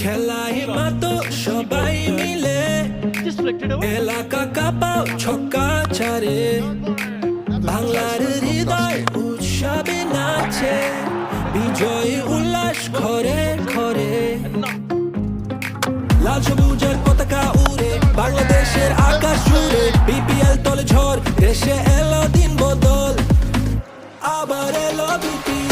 খেলায় মাতো সবাই মিলে এলাকা কাঁপাও ছক্কা ছাড়ে বাংলার হৃদয় উৎসবে নাচে বিজয় উল্লাস ঘরে ঘরে লাল সবুজের পতাকা উড়ে বাংলাদেশের আকাশ জুড়ে বিপিএল তলে ঝড় দেশে এলো দিন বদল আবার এলো বিপিএল